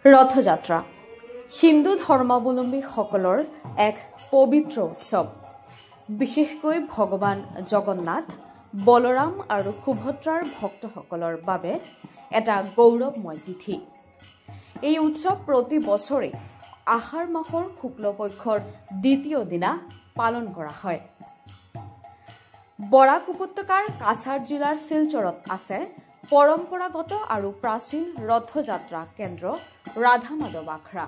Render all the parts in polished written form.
ৰথযাত্ৰা হিন্দু ধৰ্মাৱলম্বীসকলৰ এক পবিত্ৰ উৎসৱ। বিশেষকৈ ভগৱান জগন্নাথ, বলৰাম আৰু সুভদ্ৰাৰ ভক্তসকলৰ বাবে এটা গৌৰৱময় তিথি। এই উৎসৱ প্ৰতি বছৰে আহাৰ মাহৰ শুক্লপক্ষৰ দ্বিতীয় দিনা পালন কৰা হয়। বৰাক উপত্যকাৰ কাছাৰ জিলাৰ শিলচৰত আছে পৰম্পৰাগত আৰু প্ৰাচীন ৰথযাত্ৰা কেন্দ্ৰ ৰাধা মাধৱ আখৰা।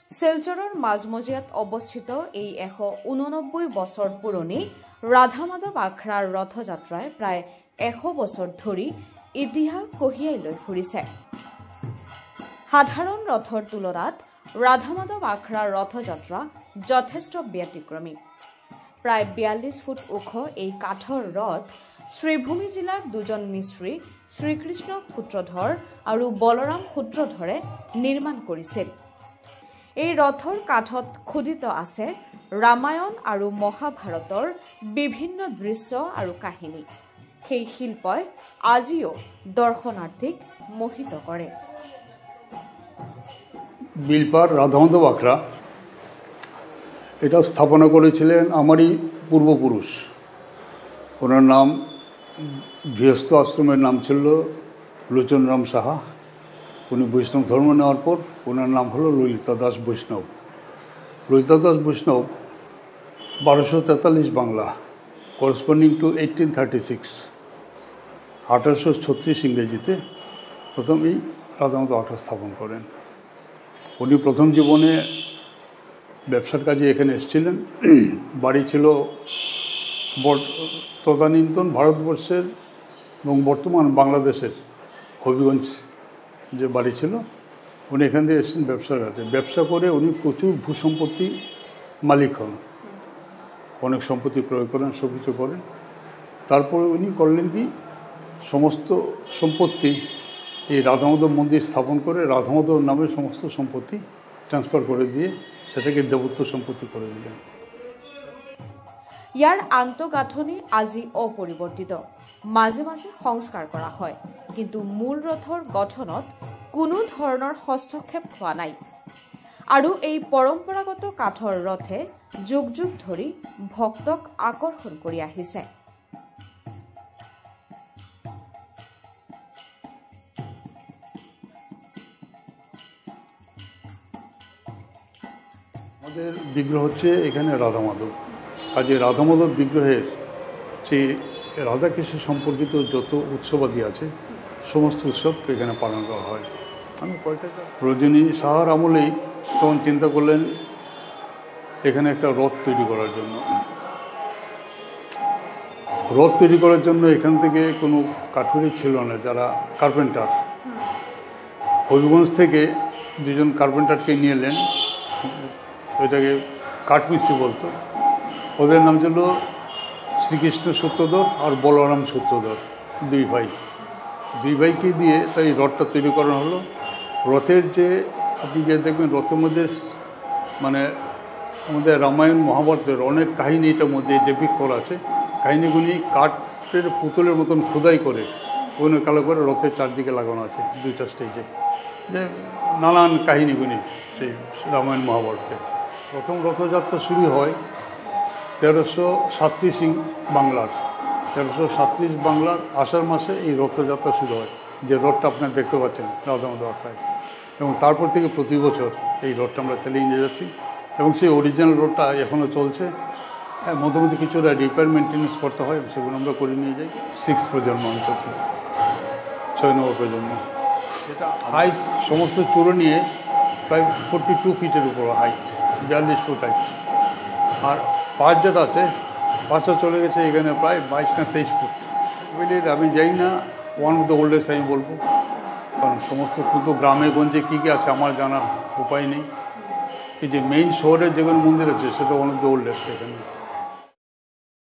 শিলচৰৰ মাজমজিয়াত অৱস্থিত এই 189 বছৰ পুৰণি ৰাধা মাধৱ আখৰাৰ ৰথযাত্ৰাই প্ৰায় 100 বছৰ ধৰি ইতিহাস কঢ়িয়াই লৈ ফুৰিছে। সাধাৰণ ৰথৰ তুলনাত ৰাধা মাধৱ আখৰাৰ ৰথযাত্ৰা যথেষ্ট ব্যতিক্ৰমী। প্ৰায় 42 ফুট ওখ এই কাঠৰ ৰথ শ্ৰীভূমি জিলাৰ দুজন মিস্ত্ৰী শ্ৰীকৃষ্ণ সূত্ৰধৰ আৰু বলৰাম সূত্ৰধৰে নিৰ্মাণ কৰিছিল। এই ৰথৰ কাঠত খোদিত আছে ৰামায়ণ আৰু মহাভাৰতৰ বিভিন্ন দৃশ্য আৰু কাহিনী। সেই শিল্পই আজিও দৰ্শনাৰ্থীক মোহিত কৰে। বিলপার রাধা মাধব আখড়া এটা স্থাপনা করেছিলেন আমারই পূর্বপুরুষ। ওনার নাম গৃহস্থ আশ্রমের নাম ছিল লোচনরাম সাহা। উনি বৈষ্ণব ধর্ম নেওয়ার পর ওনার নাম হলো ললিতা দাস বৈষ্ণব। ললিতা দাস বৈষ্ণব 1243 বাংলা, করসপন্ডিং টু 1836, 1836 ইংরেজিতে প্রথম এই রাধা মাধব আখড়া স্থাপন করেন। উনি প্রথম জীবনে ব্যবসার কাজে এখানে এসেছিলেন। বাড়ি ছিল তদানীন্তন ভারতবর্ষের এবং বর্তমান বাংলাদেশের হবিগঞ্জ যে বাড়ি ছিল, উনি এখান থেকে এসেছেন ব্যবসার কাজে। ব্যবসা করে উনি প্রচুর ভূসম্পত্তি মালিক হন, অনেক সম্পত্তি ক্রয় করেন, সব কিছু করেন। তারপরে উনি করলেন কি, সমস্ত সম্পত্তি এই রাধা মাধব মন্দির স্থাপন করে রাধা মাধব নামে সমস্ত সম্পত্তি ট্রান্সফার করে দিয়ে সেটাকে দেবত্ব সম্পত্তি করে দিলেন। ইয়াৰ আন্তঃগাঁথনি আজি অপৰিৱৰ্তিত, মাজে মাজে সংস্কাৰ কৰা হয়, কিন্তু মূল ৰথৰ গঠনত কোনো ধৰণৰ হস্তক্ষেপ হোৱা নাই। আৰু এই পৰম্পৰাগত কাঠৰ ৰথে যুগ যুগ ধৰি ভক্তক আকৰ্ষণ কৰি আহিছে। আমাদের বিগ্রহ হচ্ছে এখানে রাধা মাধব। কাজে রাধা মাধব বিগ্রহের সেই রাধাকৃষ্ণ সম্পর্কিত যত উৎসবাদি আছে সমস্ত উৎসব এখানে পালন করা হয়। আমি রজনী সাহার আমলেই তখন চিন্তা করলেন এখানে একটা রথ তৈরি করার জন্য। রথ তৈরি করার জন্য এখান থেকে কোনো কাঠুরি ছিল না, যারা কার্পেন্টার। হবিগঞ্জ থেকে দুজন কার্পেন্টারকে নিয়ে এলেন, ওইটাকে কাঠমিস্ত্রি বলতো। ওদের নাম ছিল শ্রীকৃষ্ণ সূত্রধর আর বলরাম সূত্রধর, দুই ভাইকে দিয়ে তাই রথটা তৈরি করানো হলো। রথের যে আপনি যে দেখবেন রথের মধ্যে মানে আমাদের রামায়ণ মহাভারতের অনেক কাহিনী এটার মধ্যে ডেপিক্ট করা আছে। কাহিনীগুলি কাঠের পুতুলের মতন খোদাই করে ওগুলো কালো করে রথের চারদিকে লাগানো আছে দুইটা স্টেজে, যে নানান কাহিনীগুলি সেই রামায়ণ মহাভারতে। প্রথম রথযাত্রা শুরু হয় 1337 বাংলার 1337 বাংলার আষাঢ় মাসে এই রথযাত্রা শুরু হয়, যে রথটা আপনারা দেখতে পাচ্ছেন রাধা মাধব আখড়ায়। এবং তারপর থেকে প্রতি বছর এই রথটা আমরা চালিয়ে নিয়ে যাচ্ছি এবং সেই অরিজিনাল রথটা এখনও চলছে। হ্যাঁ, মধ্যে মধ্যে কিছুটা রিপেয়ার মেনটেন্যান্স করতে হয়, সেগুলো আমরা করে নিয়ে যাই। 6 প্রজন্ম অন্তত, 6 নম্বর প্রজন্ম। এটা হাইট সমস্ত চূড়ো নিয়ে প্রায় 42 ফিটের উপর হাইট, 42 ফুট হাইট। আর পাঁচ যেটা আছে, পাঁচটা চলে গেছে এখানে প্রায় 22 না 23 ফুট। বুঝলি, আমি যাই না, ওয়ান অফ দ্য ওল্ডেস্ট আমি বলবো, কারণ সমস্ত কিন্তু গ্রামে গঞ্জে কী কী আছে আমার জানার উপায় নেই। এই যে মেইন শহরের যেগুলো মন্দির আছে সেটা ওয়ান অফ দ্য ওল্ডেস্ট এখানে।